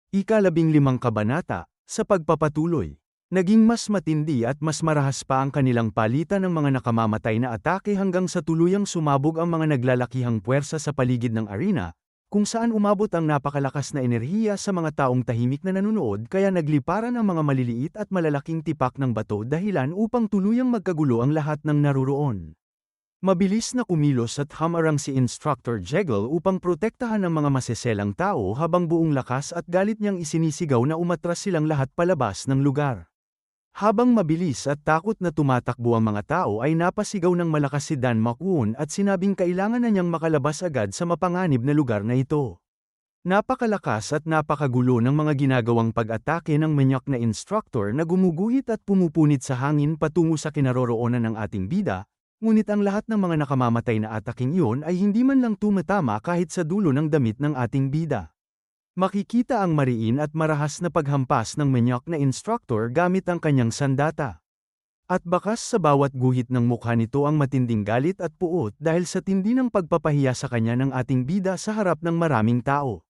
Ika-15 kabanata, sa pagpapatuloy. Naging mas matindi at mas marahas pa ang kanilang palitan ng mga nakamamatay na atake hanggang sa tuluyang sumabog ang mga naglalakihang puwersa sa paligid ng arena, kung saan umabot ang napakalakas na enerhiya sa mga taong tahimik na nanonood kaya nagliparan ang mga maliliit at malalaking tipak ng bato dahilan upang tuluyang magkagulo ang lahat ng naruroon. Mabilis na kumilos at hamarang si Instructor Jekyll upang protektahan ang mga maseselang tao habang buong lakas at galit niyang isinisigaw na umatras silang lahat palabas ng lugar. Habang mabilis at takot na tumatakbo ang mga tao ay napasigaw ng malakas si Dan McQuon at sinabing kailangan na niyang makalabas agad sa mapanganib na lugar na ito. Napakalakas at napakagulo ng mga ginagawang pag-atake ng manyak na instructor na gumuguhit at pumupunit sa hangin patungo sa kinaroroonan ng ating bida, ngunit ang lahat ng mga nakamamatay na ataking iyon ay hindi man lang tumatama kahit sa dulo ng damit ng ating bida. Makikita ang mariin at marahas na paghampas ng manyak na instructor gamit ang kanyang sandata. At bakas sa bawat guhit ng mukha nito ang matinding galit at puot dahil sa tindi ng pagpapahiya sa kanya ng ating bida sa harap ng maraming tao.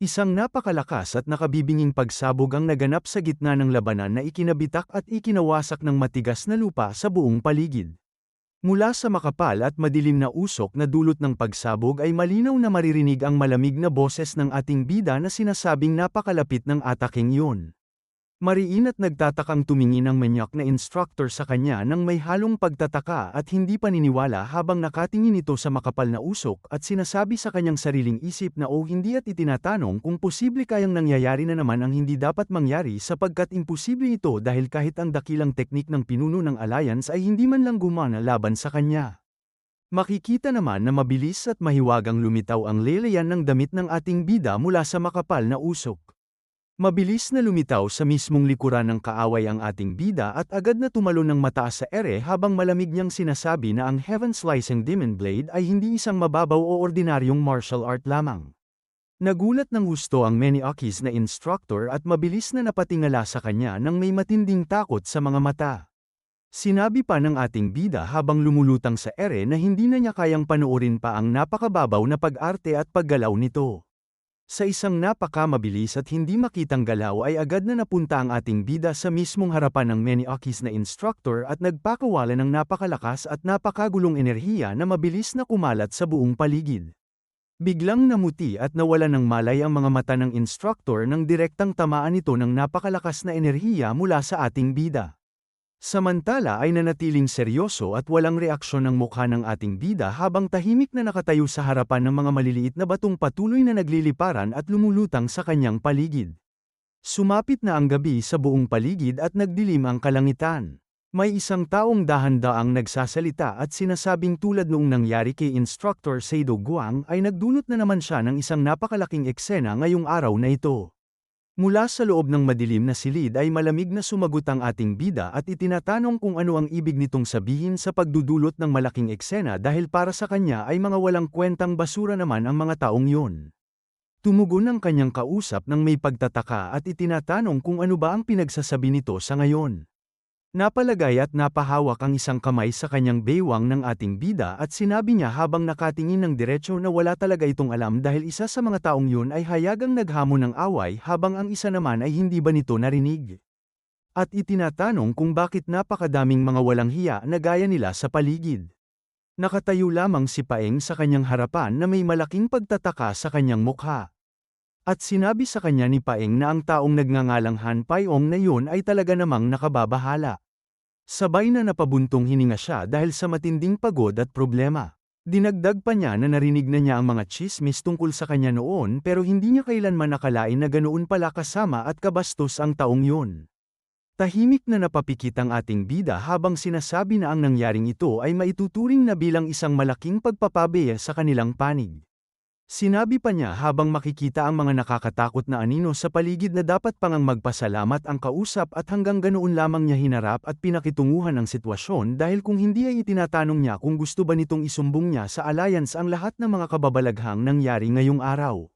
Isang napakalakas at nakabibinging pagsabog ang naganap sa gitna ng labanan na ikinabitak at ikinawasak ng matigas na lupa sa buong paligid. Mula sa makapal at madilim na usok na dulot ng pagsabog ay malinaw na maririnig ang malamig na boses ng ating bida na sinasabing napakalapit ng ataking iyon. Mariin at nagtatakang tumingin ang manyak na instructor sa kanya nang may halong pagtataka at hindi paniniwala habang nakatingin ito sa makapal na usok at sinasabi sa kanyang sariling isip na hindi at itinatanong kung posible kayang nangyayari na naman ang hindi dapat mangyari sapagkat imposible ito dahil kahit ang dakilang teknik ng pinuno ng Alliance ay hindi man lang gumana laban sa kanya. Makikita naman na mabilis at mahiwagang lumitaw ang leleyan ng damit ng ating bida mula sa makapal na usok. Mabilis na lumitaw sa mismong likuran ng kaaway ang ating bida at agad na tumalon ng mataas sa ere habang malamig niyang sinasabi na ang Heaven Slicing Demon Blade ay hindi isang mababaw o ordinaryong martial art lamang. Nagulat ng husto ang Maniakis na instructor at mabilis na napatingala sa kanya nang may matinding takot sa mga mata. Sinabi pa ng ating bida habang lumulutang sa ere na hindi na niya kayang panoorin pa ang napakababaw na pag-arte at paggalaw nito. Sa isang napakamabilis at hindi makitang galaw ay agad na napunta ang ating bida sa mismong harapan ng Maniakis na instructor at nagpakawala ng napakalakas at napakagulong enerhiya na mabilis na kumalat sa buong paligid. Biglang namuti at nawala ng malay ang mga mata ng instructor nang direktang tamaan ito ng napakalakas na enerhiya mula sa ating bida. Samantala ay nanatiling seryoso at walang reaksyon ng mukha ng ating bida habang tahimik na nakatayo sa harapan ng mga maliliit na batong patuloy na nagliliparan at lumulutang sa kanyang paligid. Sumapit na ang gabi sa buong paligid at nagdilim ang kalangitan. May isang taong dahan-daang nagsasalita at sinasabing tulad noong nangyari kay Instructor Seido Guang ay nagdulot na naman siya ng isang napakalaking eksena ngayong araw na ito. Mula sa loob ng madilim na silid ay malamig na sumagot ang ating bida at itinatanong kung ano ang ibig nitong sabihin sa pagdudulot ng malaking eksena dahil para sa kanya ay mga walang kwentang basura naman ang mga taong yun. Tumugon ang kanyang kausap nang may pagtataka at itinatanong kung ano ba ang pinagsasabi nito sa ngayon. Napalagay at napahawak ang isang kamay sa kanyang baywang ng ating bida at sinabi niya habang nakatingin ng diretsyo na wala talaga itong alam dahil isa sa mga taong yun ay hayagang naghamon ng away habang ang isa naman ay hindi ba nito narinig. At itinatanong kung bakit napakadaming mga walang hiya na gaya nila sa paligid. Nakatayo lamang si Paeng sa kanyang harapan na may malaking pagtataka sa kanyang mukha. At sinabi sa kanya ni Paeng na ang taong nagngangalang Han Paiong na yun ay talaga namang nakababahala. Sabay na napabuntong hininga siya dahil sa matinding pagod at problema. Dinagdag pa niya na narinig na niya ang mga tsismis tungkol sa kanya noon pero hindi niya kailanman nakalain na ganoon pala kasama at kabastos ang taong yun. Tahimik na napapikit ang ating bida habang sinasabi na ang nangyaring ito ay maituturing na bilang isang malaking pagpapabeya sa kanilang panig. Sinabi pa niya habang makikita ang mga nakakatakot na anino sa paligid na dapat pangang magpasalamat ang kausap at hanggang ganoon lamang niya hinarap at pinakitunguhan ang sitwasyon dahil kung hindi ay itinatanong niya kung gusto ba nitong isumbong niya sa Alliance ang lahat ng mga kababalaghang nangyari ngayong araw.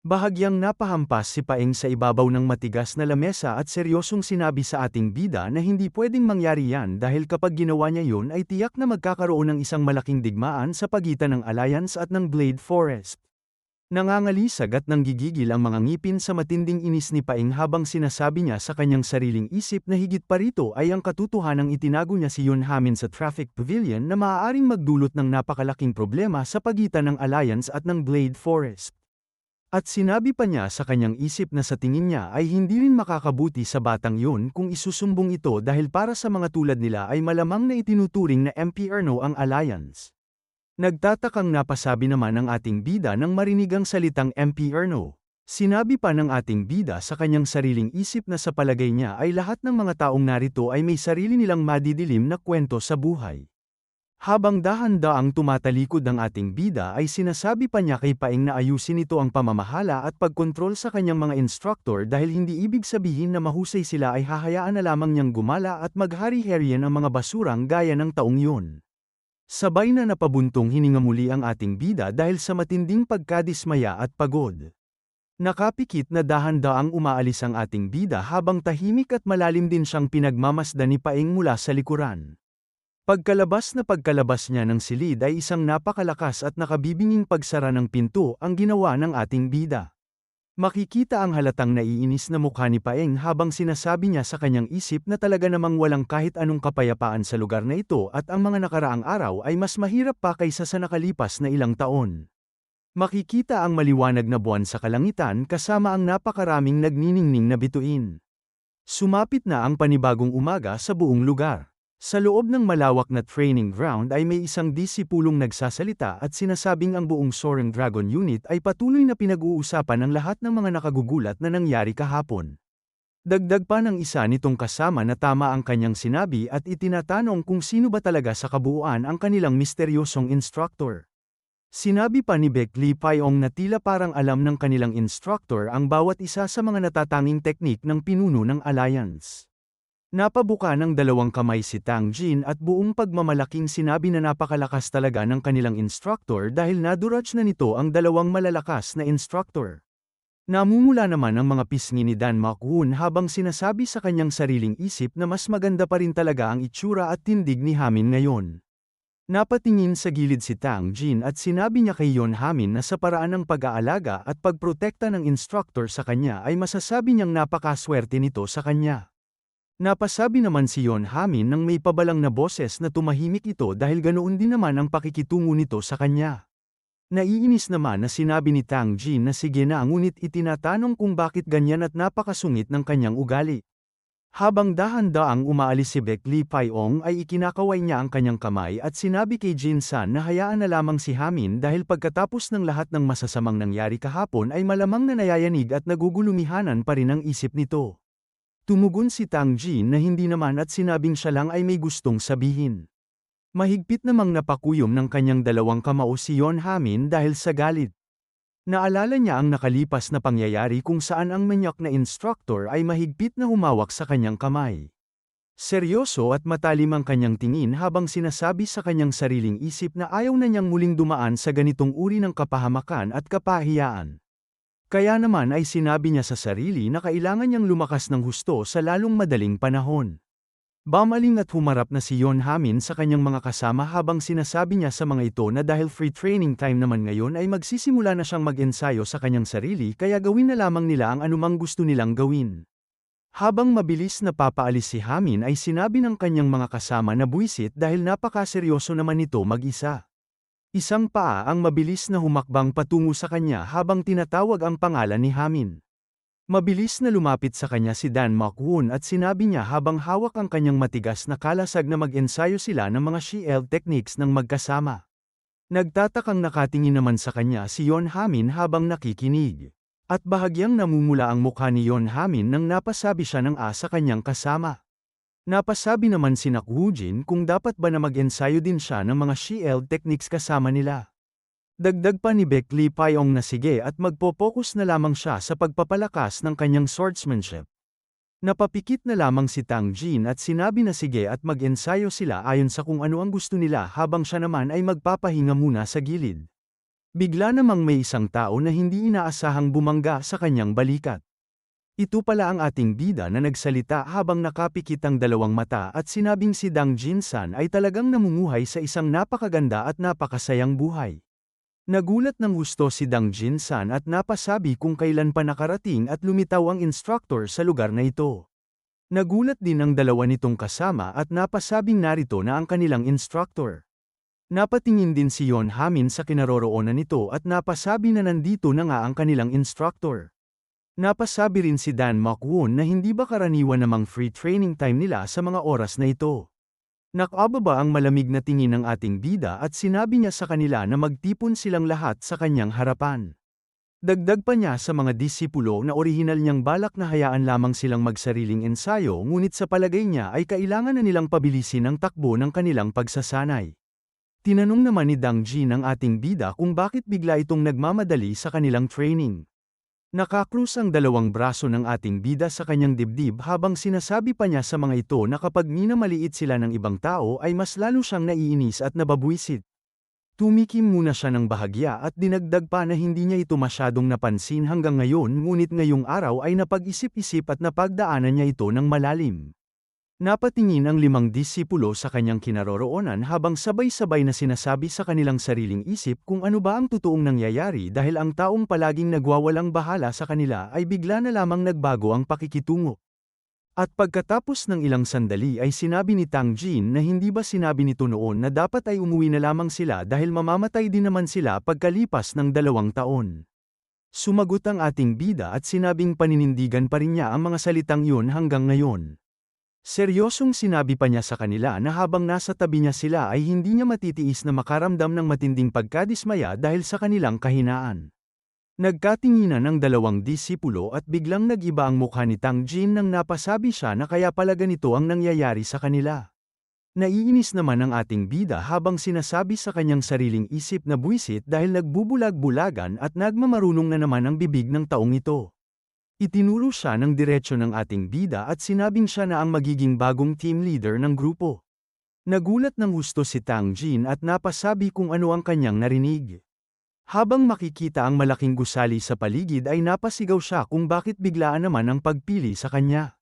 Bahagyang napahampas si Paeng sa ibabaw ng matigas na lamesa at seryosong sinabi sa ating bida na hindi pwedeng mangyari yan dahil kapag ginawa niya yun ay tiyak na magkakaroon ng isang malaking digmaan sa pagitan ng Alliance at ng Blade Forest. Nangangalisag at nanggigigil ang mga ngipin sa matinding inis ni Paeng habang sinasabi niya sa kanyang sariling isip na higit pa rito ay ang katotohanang itinago niya si Yoon Hamin sa traffic pavilion na maaaring magdulot ng napakalaking problema sa pagitan ng Alliance at ng Blade Forest. At sinabi pa niya sa kanyang isip na sa tingin niya ay hindi rin makakabuti sa batang yun kung isusumbong ito dahil para sa mga tulad nila ay malamang na itinuturing na MPRNO ang Alliance. Nagtatakang napasabi naman ng ating bida nang marinig ang salitang MPRNO. Sinabi pa ng ating bida sa kanyang sariling isip na sa palagay niya ay lahat ng mga taong narito ay may sarili nilang madidilim na kwento sa buhay. Habang dahan-daang tumatalikod ang ating bida ay sinasabi pa niya kay Paeng na ayusin ito ang pamamahala at pagkontrol sa kanyang mga instructor dahil hindi ibig sabihin na mahusay sila ay hahayaan na lamang niyang gumala at maghari-harian ang mga basurang gaya ng taong yun. Sabay na napabuntong hininga muli ang ating bida dahil sa matinding pagkadismaya at pagod. Nakapikit na dahan-daang umaalis ang ating bida habang tahimik at malalim din siyang pinagmamasdan ni Paeng mula sa likuran. Pagkalabas niya ng silid ay isang napakalakas at nakabibinging pagsara ng pinto ang ginawa ng ating bida. Makikita ang halatang naiinis na mukha ni Paeng habang sinasabi niya sa kanyang isip na talaga namang walang kahit anong kapayapaan sa lugar na ito at ang mga nakaraang araw ay mas mahirap pa kaysa sa nakalipas na ilang taon. Makikita ang maliwanag na buwan sa kalangitan kasama ang napakaraming nagniningning na bituin. Sumapit na ang panibagong umaga sa buong lugar. Sa loob ng malawak na training ground ay may isang disipulong nagsasalita at sinasabing ang buong Soaring Dragon Unit ay patuloy na pinag-uusapan ang lahat ng mga nakagugulat na nangyari kahapon. Dagdag pa ng isa nitong kasama na tama ang kanyang sinabi at itinatanong kung sino ba talaga sa kabuuan ang kanilang misteryosong instructor. Sinabi pa ni Baek Lee Paeng na tila parang alam ng kanilang instructor ang bawat isa sa mga natatanging teknik ng pinuno ng Alliance. Napabuka ng dalawang kamay si Tang Jin at buong pagmamalaking sinabi na napakalakas talaga ng kanilang instructor dahil nadurach na nito ang dalawang malalakas na instructor. Namumula naman ang mga pisngi ni Dan Mak-woon habang sinasabi sa kanyang sariling isip na mas maganda pa rin talaga ang itsura at tindig ni Hamin ngayon. Napatingin sa gilid si Tang Jin at sinabi niya kay Yoon Hamin na sa paraan ng pag-aalaga at pagprotekta ng instructor sa kanya ay masasabi niyang napakaswerte nito sa kanya. Napasabi naman si Yoon Hamin nang may pabalang na boses na tumahimik ito dahil ganoon din naman ang pakikitungo nito sa kanya. Naiinis naman na sinabi ni Tang Jin na sige na ngunit itinatanong kung bakit ganyan at napakasungit ng kanyang ugali. Habang dahan-daang umaalis si Baek Lee Paeng ay ikinakaway niya ang kanyang kamay at sinabi kay Jin San na hayaan na lamang si Hamin dahil pagkatapos ng lahat ng masasamang nangyari kahapon ay malamang na nayayanig at nagugulumihanan pa rin ang isip nito. Tumugon si Tang Jin na hindi naman at sinabing siya lang ay may gustong sabihin. Mahigpit namang napakuyom ng kanyang dalawang kamao si Yoon Hamin dahil sa galit. Naalala niya ang nakalipas na pangyayari kung saan ang manyak na instructor ay mahigpit na humawak sa kanyang kamay. Seryoso at matalim ang kanyang tingin habang sinasabi sa kanyang sariling isip na ayaw na niyang muling dumaan sa ganitong uri ng kapahamakan at kapahiyaan. Kaya naman ay sinabi niya sa sarili na kailangan niyang lumakas ng husto sa lalong madaling panahon. Bamaling at humarap na si Yoon Hamin sa kanyang mga kasama habang sinasabi niya sa mga ito na dahil free training time naman ngayon ay magsisimula na siyang mag-ensayo sa kanyang sarili kaya gawin na lamang nila ang anumang gusto nilang gawin. Habang mabilis na papaalis si Hamin ay sinabi ng kanyang mga kasama na buwisit dahil napakaseryoso naman nito mag-isa. Isang paa ang mabilis na humakbang patungo sa kanya habang tinatawag ang pangalan ni Hamin. Mabilis na lumapit sa kanya si Dan Mak-woon at sinabi niya habang hawak ang kanyang matigas na kalasag na mag-ensayo sila ng mga shield techniques ng magkasama. Nagtatakang nakatingin naman sa kanya si Yoon Hamin habang nakikinig. At bahagyang namumula ang mukha ni Yoon Hamin nang napasabi siya ng sa kanyang kasama. Napasabi naman si Nak-woojin kung dapat ba na mag-ensayo din siya ng mga shield techniques kasama nila. Dagdag pa ni Baek Lee Paeng na sige at magpo-focus na lamang siya sa pagpapalakas ng kanyang swordsmanship. Napapikit na lamang si Tang Jin at sinabi na sige at mag-ensayo sila ayon sa kung ano ang gusto nila habang siya naman ay magpapahinga muna sa gilid. Bigla namang may isang tao na hindi inaasahang bumangga sa kanyang balikat. Ito pala ang ating bida na nagsalita habang nakapikit ang dalawang mata at sinabing si Dang Jin San ay talagang namumuhay sa isang napakaganda at napakasayang buhay. Nagulat ng husto si Dang Jinsan at napasabi kung kailan pa nakarating at lumitaw ang instructor sa lugar na ito. Nagulat din ang dalawa nitong kasama at napasabing narito na ang kanilang instructor. Napatingin din si Yon Hamin sa kinaroroonan nito at napasabi na nandito na nga ang kanilang instructor. Napasabi rin si Dan Makwon na hindi ba karaniwan namang free training time nila sa mga oras na ito. Nakababa ang malamig na tingin ng ating bida at sinabi niya sa kanila na magtipon silang lahat sa kanyang harapan. Dagdag pa niya sa mga disipulo na orihinal niyang balak na hayaan lamang silang magsariling ensayo ngunit sa palagay niya ay kailangan na nilang pabilisin ang takbo ng kanilang pagsasanay. Tinanong naman ni Dang Jin ang ating bida kung bakit bigla itong nagmamadali sa kanilang training. Nakakrus ang dalawang braso ng ating bida sa kanyang dibdib habang sinasabi pa niya sa mga ito na kapag minamaliit sila ng ibang tao ay mas lalo siyang naiinis at nababwisit. Tumikim muna siya ng bahagya at dinagdag pa na hindi niya ito masyadong napansin hanggang ngayon ngunit ngayong araw ay napag-isip-isip at napagdaanan niya ito ng malalim. Napatingin ang 5 disipulo sa kanyang kinaroroonan habang sabay-sabay na sinasabi sa kanilang sariling isip kung ano ba ang totoong nangyayari dahil ang taong palaging nagwawalang bahala sa kanila ay bigla na lamang nagbago ang pakikitungo. At pagkatapos ng ilang sandali ay sinabi ni Tang Jin na hindi ba sinabi nito noon na dapat ay umuwi na lamang sila dahil mamamatay din naman sila pagkalipas ng 2 taon. Sumagot ang ating bida at sinabing paninindigan pa rin niya ang mga salitang yun hanggang ngayon. Seryosong sinabi pa niya sa kanila na habang nasa tabi niya sila ay hindi niya matitiis na makaramdam ng matinding pagkadismaya dahil sa kanilang kahinaan. Nagkatinginan ng 2 disipulo at biglang nag-iba ang mukha ni Tang Jin nang napasabi siya na kaya pala ganito ang nangyayari sa kanila. Naiinis naman ang ating bida habang sinasabi sa kanyang sariling isip na buwisit dahil nagbubulag-bulagan at nagmamarunong na naman ang bibig ng taong ito. Itinuro siya ng diretsyo ng ating bida at sinabing siya na ang magiging bagong team leader ng grupo. Nagulat ng husto si Tang Jin at napasabi kung ano ang kanyang narinig. Habang makikita ang malaking gusali sa paligid ay napasigaw siya kung bakit biglaan naman ang pagpili sa kanya.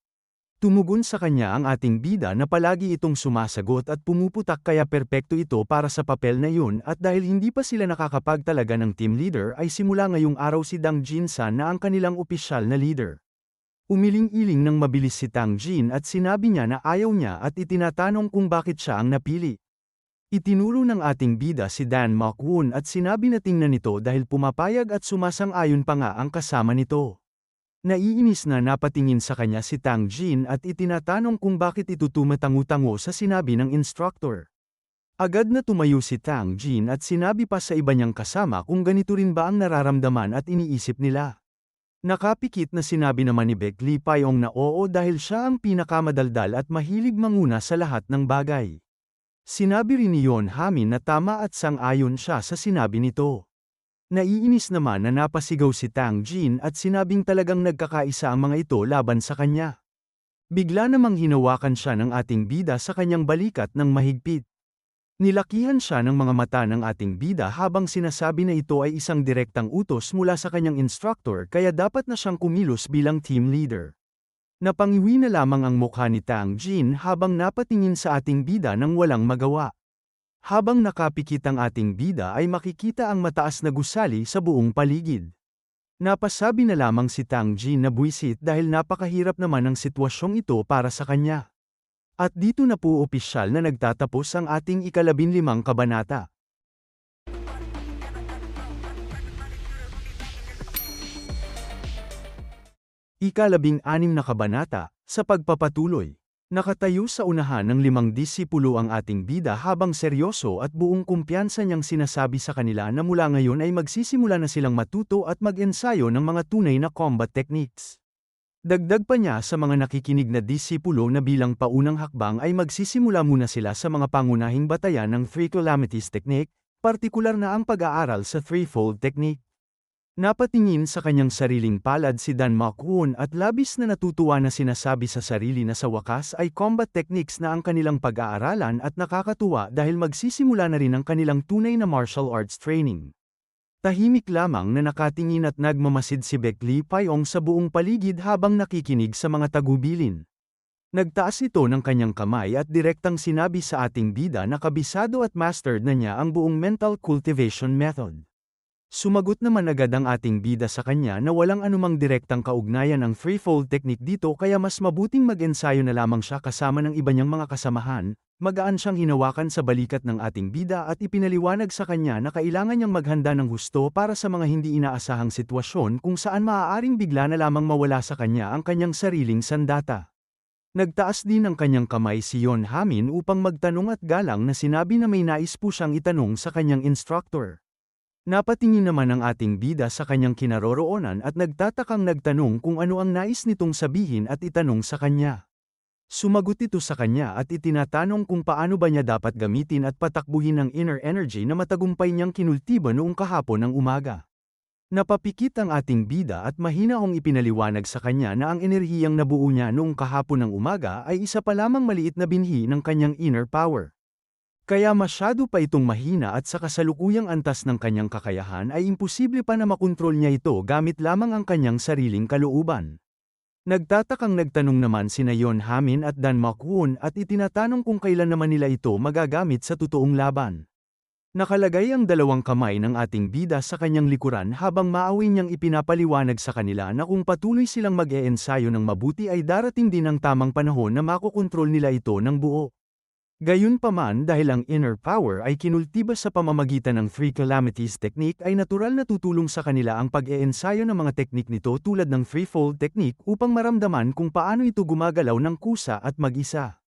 Tumugon sa kanya ang ating bida na palagi itong sumasagot at pumuputak kaya perpekto ito para sa papel na yun at dahil hindi pa sila nakakapagtalaga ng team leader ay simula ngayong araw si Dang Jinsan na ang kanilang opisyal na leader. Umiling-iling ng mabilis si Tang Jin at sinabi niya na ayaw niya at itinatanong kung bakit siya ang napili. Itinuro ng ating bida si Dan Makwon at sinabi na tingnan nito dahil pumapayag at sumasang-ayon pa nga ang kasama nito. Naiinis na napatingin sa kanya si Tang Jin at itinatanong kung bakit ito tumatango-tango sa sinabi ng instructor. Agad na tumayo si Tang Jin at sinabi pa sa iba niyang kasama kung ganito rin ba ang nararamdaman at iniisip nila. Nakapikit na sinabi naman ni Baek Lee Payong na oo dahil siya ang pinakamadaldal at mahilig manguna sa lahat ng bagay. Sinabi rin ni Yon Hamin na tama at sang-ayon siya sa sinabi nito. Naiinis naman na napasigaw si Tang Jin at sinabing talagang nagkakaisa ang mga ito laban sa kanya. Bigla namang hinawakan siya ng ating bida sa kanyang balikat ng mahigpit. Nilakihan siya ng mga mata ng ating bida habang sinasabi na ito ay isang direktang utos mula sa kanyang instructor kaya dapat na siyang kumilos bilang team leader. Napangiwi na lamang ang mukha ni Tang Jin habang napatingin sa ating bida nang walang magawa. Habang nakapikit ang ating bida ay makikita ang mataas na gusali sa buong paligid. Napasabi na lamang si Tang Jin na buwisit dahil napakahirap naman ang sitwasyong ito para sa kanya. At dito na po opisyal na nagtatapos ang ating 15 kabanata. Ika-16 na kabanata, sa pagpapatuloy. Nakatayo sa unahan ng 5 disipulo ang ating bida habang seryoso at buong kumpiyansa niyang sinasabi sa kanila na mula ngayon ay magsisimula na silang matuto at mag-ensayo ng mga tunay na combat techniques. Dagdag pa niya sa mga nakikinig na disipulo na bilang paunang hakbang ay magsisimula muna sila sa mga pangunahing batayan ng Three Calamities Technique, partikular na ang pag-aaral sa Threefold Technique. Napatingin sa kanyang sariling palad si Dan Makwon at labis na natutuwa na sinasabi sa sarili na sa wakas ay combat techniques na ang kanilang pag-aaralan at nakakatuwa dahil magsisimula na rin ang kanilang tunay na martial arts training. Tahimik lamang na nakatingin at nagmamasid si Baek Lee Payong sa buong paligid habang nakikinig sa mga tagubilin. Nagtaas ito ng kanyang kamay at direktang sinabi sa ating bida na kabisado at mastered na niya ang buong mental cultivation method. Sumagot naman agad ang ating bida sa kanya na walang anumang direktang kaugnayan ang free-fall technique dito kaya mas mabuting mag-ensayo na lamang siya kasama ng iba niyang mga kasamahan. Magaan siyang hinawakan sa balikat ng ating bida at ipinaliwanag sa kanya na kailangan niyang maghanda ng husto para sa mga hindi inaasahang sitwasyon kung saan maaaring bigla na lamang mawala sa kanya ang kanyang sariling sandata. Nagtaas din ang kanyang kamay si Yon Hamin upang magtanong at galang na sinabi na may nais po siyang itanong sa kanyang instructor. Napatingin naman ang ating bida sa kanyang kinaroroonan at nagtatakang nagtanong kung ano ang nais nitong sabihin at itanong sa kanya. Sumagot ito sa kanya at itinatanong kung paano ba niya dapat gamitin at patakbuhin ang inner energy na matagumpay niyang kinultibo noong kahapon ng umaga. Napapikit ang ating bida at mahina akong ipinaliwanag sa kanya na ang enerhiyang nabuo niya noong kahapon ng umaga ay isa pa lamang maliit na binhi ng kanyang inner power. Kaya masyado pa itong mahina at sa kasalukuyang antas ng kanyang kakayahan ay imposible pa na makontrol niya ito gamit lamang ang kanyang sariling kalooban. Nagtatakang nagtanong naman sina Yon Hamin at Dan Makwon at itinatanong kung kailan naman nila ito magagamit sa totoong laban. Nakalagay ang dalawang kamay ng ating bida sa kanyang likuran habang maawi niyang ipinapaliwanag sa kanila na kung patuloy silang mag-e-ensayo ng mabuti ay darating din ang tamang panahon na makokontrol nila ito ng buo. Gayunpaman dahil ang inner power ay kinultiba sa pamamagitan ng Three Calamities technique ay natural na tutulong sa kanila ang pag-e-ensayo ng mga teknik nito tulad ng Threefold technique upang maramdaman kung paano ito gumagalaw ng kusa at mag-isa.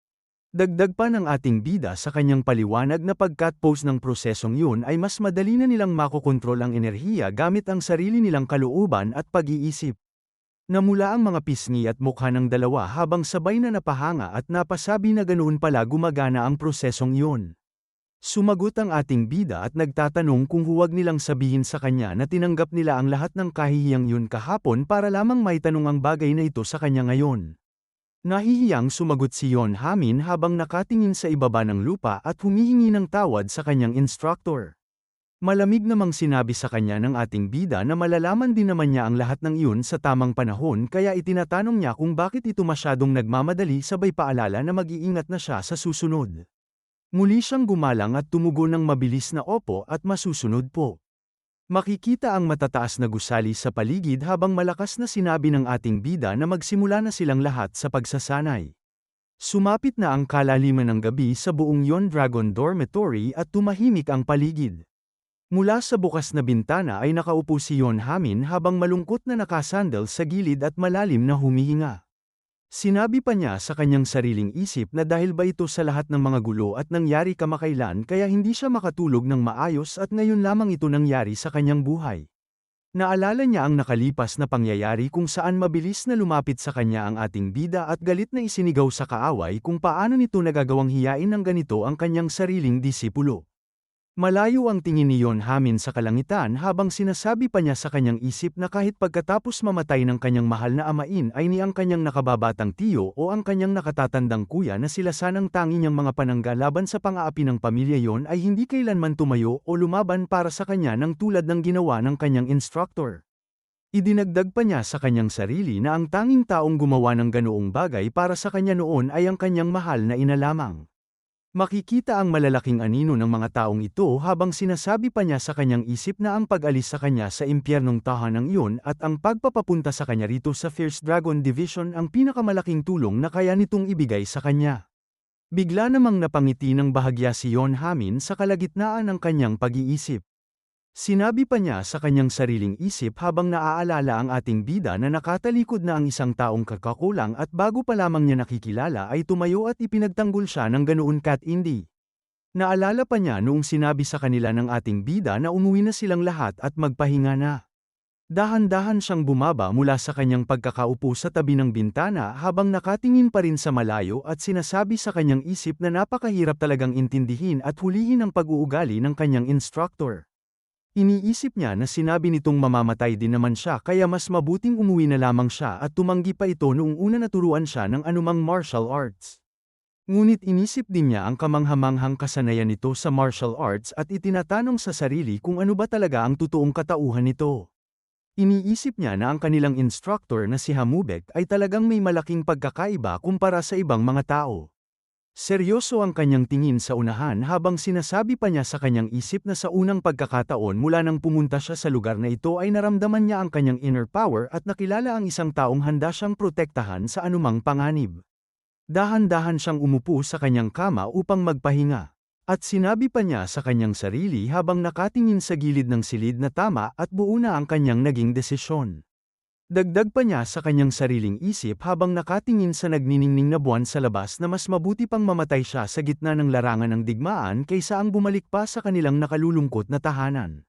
Dagdag pa ng ating bida sa kanyang paliwanag na pagkatapos ng prosesong yun ay mas madali na nilang makokontrol ang enerhiya gamit ang sarili nilang kalooban at pag-iisip. Namula ang mga pisngi at mukha ng dalawa habang sabay na napahanga at napasabi na ganoon pala gumagana ang prosesong iyon. Sumagot ang ating bida at nagtatanong kung huwag nilang sabihin sa kanya na tinanggap nila ang lahat ng kahihiyang yun kahapon para lamang maitanong ang bagay na ito sa kanya ngayon. Nahihiyang sumagot si Yon Hamin habang nakatingin sa ibaba ng lupa at humihingi ng tawad sa kanyang instructor. Malamig namang sinabi sa kanya ng ating bida na malalaman din naman niya ang lahat ng iyon sa tamang panahon kaya itinatanong niya kung bakit ito masyadong nagmamadali sabay paalala na mag-iingat na siya sa susunod. Muli siyang gumalang at tumugon ng mabilis na opo at masusunod po. Makikita ang matataas na gusali sa paligid habang malakas na sinabi ng ating bida na magsimula na silang lahat sa pagsasanay. Sumapit na ang kalaliman ng gabi sa buong Yon Dragon Dormitory at tumahimik ang paligid. Mula sa bukas na bintana ay nakaupo si Yon Hamin habang malungkot na nakasandal sa gilid at malalim na humihinga. Sinabi pa niya sa kanyang sariling isip na dahil ba ito sa lahat ng mga gulo at nangyari kamakailan kaya hindi siya makatulog ng maayos at ngayon lamang ito nangyari sa kanyang buhay. Naalala niya ang nakalipas na pangyayari kung saan mabilis na lumapit sa kanya ang ating bida at galit na isinigaw sa kaaway kung paano nito nagagawang hiyain ng ganito ang kanyang sariling disipulo. Malayo ang tingin ni Yon Hamin sa kalangitan habang sinasabi pa niya sa kanyang isip na kahit pagkatapos mamatay ng kanyang mahal na amain ay ni ang kanyang nakababatang tiyo o ang kanyang nakatatandang kuya na sila sanang tangi niyang mga panangga laban sa pang-aapi ng pamilya yon ay hindi kailanman tumayo o lumaban para sa kanya ng tulad ng ginawa ng kanyang instructor. Idinagdag pa niya sa kanyang sarili na ang tanging taong gumawa ng ganoong bagay para sa kanya noon ay ang kanyang mahal na ina lamang. Makikita ang malalaking anino ng mga taong ito habang sinasabi pa niya sa kanyang isip na ang pag-alis sa kanya sa impyernong tahanan iyon at ang pagpapapunta sa kanya rito sa First Dragon Division ang pinakamalaking tulong na kaya nitong ibigay sa kanya. Bigla namang napangiti ng bahagya si Yon Hamin sa kalagitnaan ng kanyang pag-iisip. Sinabi pa niya sa kanyang sariling isip habang naaalala ang ating bida na nakatalikod na ang isang taong kakakulang at bago pa lamang niya nakikilala ay tumayo at ipinagtanggol siya ng ganoon kat-indi. Naalala pa niya noong sinabi sa kanila ng ating bida na umuwi na silang lahat at magpahinga na. Dahan-dahan siyang bumaba mula sa kanyang pagkakaupo sa tabi ng bintana habang nakatingin pa rin sa malayo at sinasabi sa kanyang isip na napakahirap talagang intindihin at hulihin ang pag-uugali ng kanyang instructor. Iniisip niya na sinabi nitong mamamatay din naman siya kaya mas mabuting umuwi na lamang siya at tumanggi pa ito noong una naturuan siya ng anumang martial arts. Ngunit inisip din niya ang kamanghamanghang kasanayan nito sa martial arts at itinatanong sa sarili kung ano ba talaga ang totoong katauhan nito. Iniisip niya na ang kanilang instructor na si Hamubek ay talagang may malaking pagkakaiba kumpara sa ibang mga tao. Seryoso ang kanyang tingin sa unahan habang sinasabi pa niya sa kanyang isip na sa unang pagkakataon mula nang pumunta siya sa lugar na ito ay naramdaman niya ang kanyang inner power at nakilala ang isang taong handa siyang protektahan sa anumang panganib. Dahan-dahan siyang umupo sa kanyang kama upang magpahinga. At sinabi pa niya sa kanyang sarili habang nakatingin sa gilid ng silid na tama at buo na ang kanyang naging desisyon. Dagdag pa niya sa kanyang sariling isip habang nakatingin sa nagniningning na buwan sa labas na mas mabuti pang mamatay siya sa gitna ng larangan ng digmaan kaysa ang bumalik pa sa kanilang nakalulungkot na tahanan.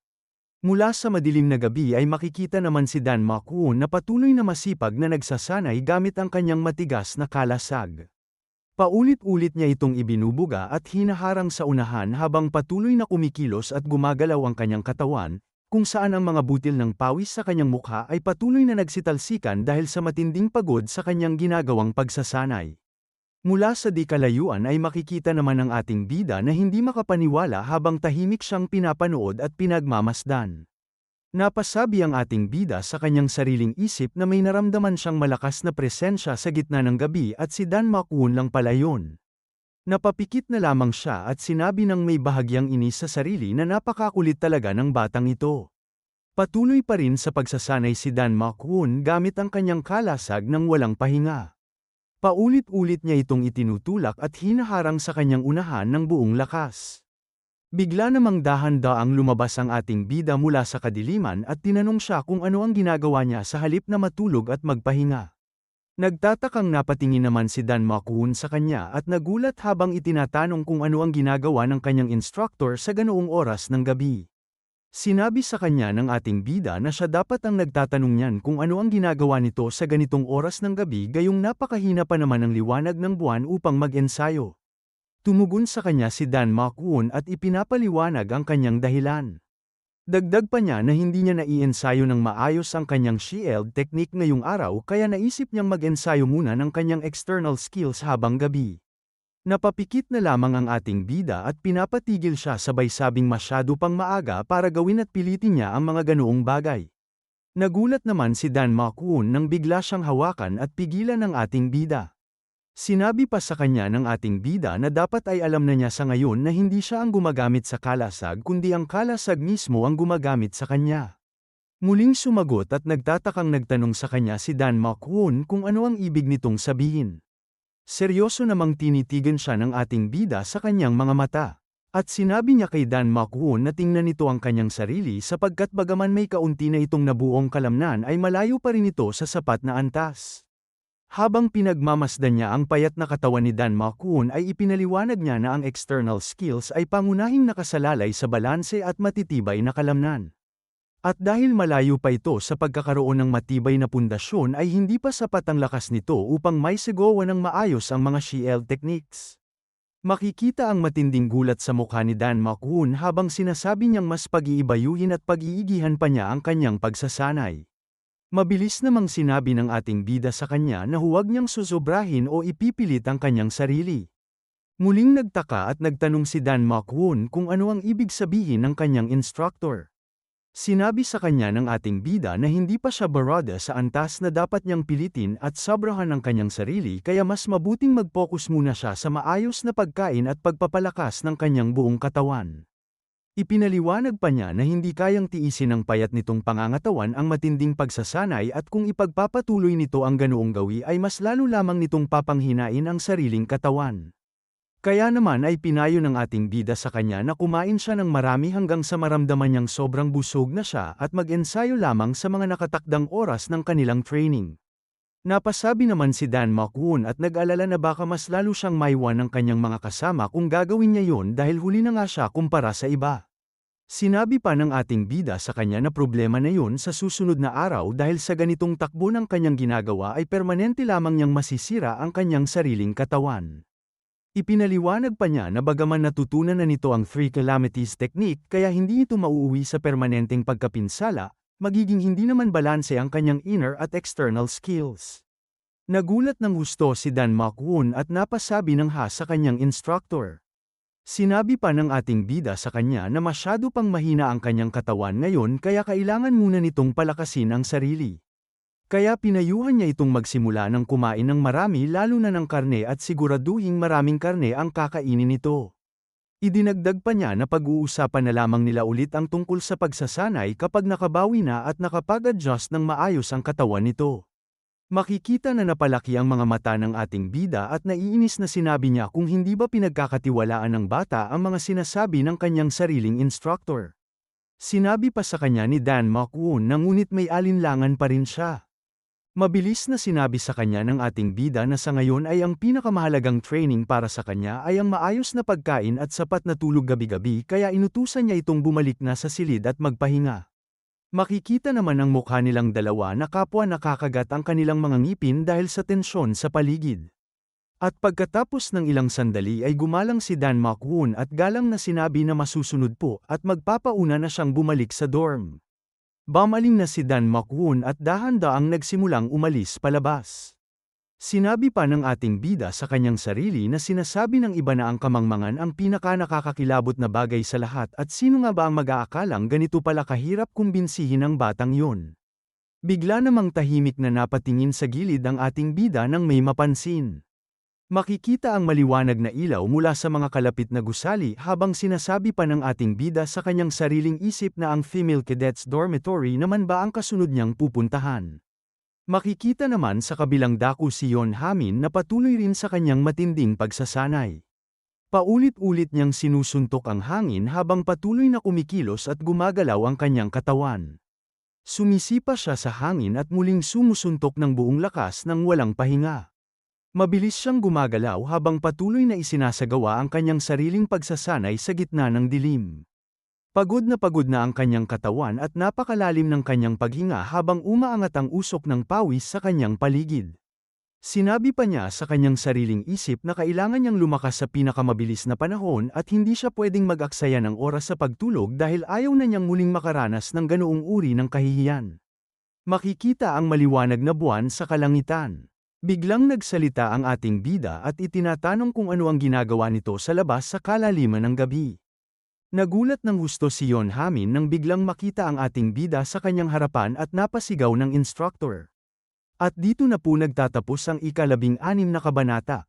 Mula sa madilim na gabi ay makikita naman si Dan Makuon na patuloy na masipag na nagsasanay gamit ang kanyang matigas na kalasag. Paulit-ulit niya itong ibinubuga at hinaharang sa unahan habang patuloy na kumikilos at gumagalaw ang kanyang katawan, kung saan ang mga butil ng pawis sa kanyang mukha ay patuloy na nagsitalsikan dahil sa matinding pagod sa kanyang ginagawang pagsasanay. Mula sa di kalayuan ay makikita naman ang ating bida na hindi makapaniwala habang tahimik siyang pinapanood at pinagmamasdan. Napasabi ang ating bida sa kanyang sariling isip na may naramdaman siyang malakas na presensya sa gitna ng gabi at si Dan Makuon lang pala yun. Napapikit na lamang siya at sinabi ng may bahagyang inis sa sarili na napakakulit talaga ng batang ito. Patuloy pa rin sa pagsasanay si Dan Makuon gamit ang kanyang kalasag ng walang pahinga. Paulit-ulit niya itong itinutulak at hinaharang sa kanyang unahan ng buong lakas. Bigla namang dahan-daang lumabas ang ating bida mula sa kadiliman at tinanong siya kung ano ang ginagawa niya sa halip na matulog at magpahinga. Nagtatakang napatingin naman si Dan Makuon sa kanya at nagulat habang itinatanong kung ano ang ginagawa ng kanyang instructor sa ganoong oras ng gabi. Sinabi sa kanya ng ating bida na siya dapat ang nagtatanong niyan kung ano ang ginagawa nito sa ganitong oras ng gabi gayong napakahina pa naman ng liwanag ng buwan upang mag-ensayo. Tumugon sa kanya si Dan Makuon at ipinapaliwanag ang kanyang dahilan. Dagdag pa niya na hindi niya naiensayo ng maayos ang kanyang shield technique ngayong araw kaya naisip niyang mag-ensayo muna ng kanyang external skills habang gabi. Napapikit na lamang ang ating bida at pinapatigil siya sabay sabing masyado pang maaga para gawin at pilitin niya ang mga ganoong bagay. Nagulat naman si Dan Makuon nang bigla siyang hawakan at pigilan ng ating bida. Sinabi pa sa kanya ng ating bida na dapat ay alam na niya sa ngayon na hindi siya ang gumagamit sa kalasag kundi ang kalasag mismo ang gumagamit sa kanya. Muling sumagot at nagtatakang nagtanong sa kanya si Dan Makuon kung ano ang ibig nitong sabihin. Seryoso namang tinitigan siya ng ating bida sa kanyang mga mata. At sinabi niya kay Dan Makuon na tingnan nito ang kanyang sarili sapagkat bagaman may kaunti na itong nabuong kalamnan ay malayo pa rin ito sa sapat na antas. Habang pinagmamasdan niya ang payat na katawan ni Dan Makuon ay ipinaliwanag niya na ang external skills ay pangunahing nakasalalay sa balanse at matitibay na kalamnan. At dahil malayo pa ito sa pagkakaroon ng matibay na pundasyon ay hindi pa sapat ang lakas nito upang maisagawa ng maayos ang mga shield techniques. Makikita ang matinding gulat sa mukha ni Dan Makuon habang sinasabi niyang mas pag-iibayuhin at pag-iigihan pa niya ang kanyang pagsasanay. Mabilis namang sinabi ng ating bida sa kanya na huwag niyang susobrahin o ipipilit ang kanyang sarili. Muling nagtaka at nagtanong si Dan Makuon kung ano ang ibig sabihin ng kanyang instructor. Sinabi sa kanya ng ating bida na hindi pa siya barada sa antas na dapat niyang pilitin at sobrahan ang kanyang sarili kaya mas mabuting mag-focus muna siya sa maayos na pagkain at pagpapalakas ng kanyang buong katawan. Ipinaliwanag pa niya na hindi kayang tiisin ng payat nitong pangangatawan ang matinding pagsasanay at kung ipagpapatuloy nito ang ganoong gawi ay mas lalo lamang nitong papanghinain ang sariling katawan. Kaya naman ay pinayo ng ating bida sa kanya na kumain siya ng marami hanggang sa maramdaman niyang sobrang busog na siya at mag-ensayo lamang sa mga nakatakdang oras ng kanilang training. Napasabi naman si Dan Makuon at nag-alala na baka mas lalo siyang maiwan ng kanyang mga kasama kung gagawin niya yon dahil huli na nga siya kumpara sa iba. Sinabi pa ng ating bida sa kanya na problema na yun sa susunod na araw dahil sa ganitong takbo ng kanyang ginagawa ay permanente lamang niyang masisira ang kanyang sariling katawan. Ipinaliwanag pa niya na bagaman natutunan na nito ang 3 calamities technique kaya hindi ito mauuwi sa permanenteng pagkapinsala, magiging hindi naman balanse ang kanyang inner at external skills. Nagulat ng husto si Dan Makuon at napasabi ng ha sa kanyang instructor. Sinabi pa ng ating bida sa kanya na masyado pang mahina ang kanyang katawan ngayon kaya kailangan muna nitong palakasin ang sarili. Kaya pinayuhan niya itong magsimula ng kumain ng marami lalo na ng karne at siguraduhing maraming karne ang kakainin nito. Idinagdag pa niya na pag-uusapan na lamang nila ulit ang tungkol sa pagsasanay kapag nakabawi na at nakapag-adjust ng maayos ang katawan nito. Makikita na napalaki ang mga mata ng ating bida at naiinis na sinabi niya kung hindi ba pinagkakatiwalaan ng bata ang mga sinasabi ng kanyang sariling instructor. Sinabi pa sa kanya ni Dan McWoon na ngunit may alinlangan pa rin siya. Mabilis na sinabi sa kanya ng ating bida na sa ngayon ay ang pinakamahalagang training para sa kanya ay ang maayos na pagkain at sapat na tulog gabi-gabi kaya inutusan niya itong bumalik na sa silid at magpahinga. Makikita naman ang mukha nilang dalawa na kapwa nakakagat ang kanilang mga ngipin dahil sa tensyon sa paligid. At pagkatapos ng ilang sandali ay gumalang si Dan McWoon at galang na sinabi na masusunod po at magpapauna na siyang bumalik sa dorm. Bumaling na si Dan McWoon at dahan-daang nagsimulang umalis palabas. Sinabi pa ng ating bida sa kanyang sarili na sinasabi ng iba na ang kamangmangan ang pinaka-nakakakilabot na bagay sa lahat at sino nga ba ang mag-aakalang ganito pala kahirap kumbinsihin ang batang yon. Bigla namang tahimik na napatingin sa gilid ang ating bida nang may mapansin. Makikita ang maliwanag na ilaw mula sa mga kalapit na gusali habang sinasabi pa ng ating bida sa kanyang sariling isip na ang female cadets dormitory naman ba ang kasunod niyang pupuntahan. Makikita naman sa kabilang dako si Yon Hamin na patuloy rin sa kanyang matinding pagsasanay. Paulit-ulit niyang sinusuntok ang hangin habang patuloy na kumikilos at gumagalaw ang kanyang katawan. Sumisipa siya sa hangin at muling sumusuntok ng buong lakas nang walang pahinga. Mabilis siyang gumagalaw habang patuloy na isinasagawa ang kanyang sariling pagsasanay sa gitna ng dilim. Pagod na ang kanyang katawan at napakalalim ng kanyang paghinga habang umaangat ang usok ng pawis sa kanyang paligid. Sinabi pa niya sa kanyang sariling isip na kailangan niyang lumakas sa pinakamabilis na panahon at hindi siya pwedeng mag-aksaya ng oras sa pagtulog dahil ayaw na niyang muling makaranas ng ganoong uri ng kahihiyan. Makikita ang maliwanag na buwan sa kalangitan. Biglang nagsalita ang ating bida at itinatanong kung ano ang ginagawa nito sa labas sa kalaliman ng gabi. Nagulat ng husto si Yon Hamin nang biglang makita ang ating bida sa kanyang harapan at napasigaw ng instructor. At dito na po nagtatapos ang ika-16 na kabanata.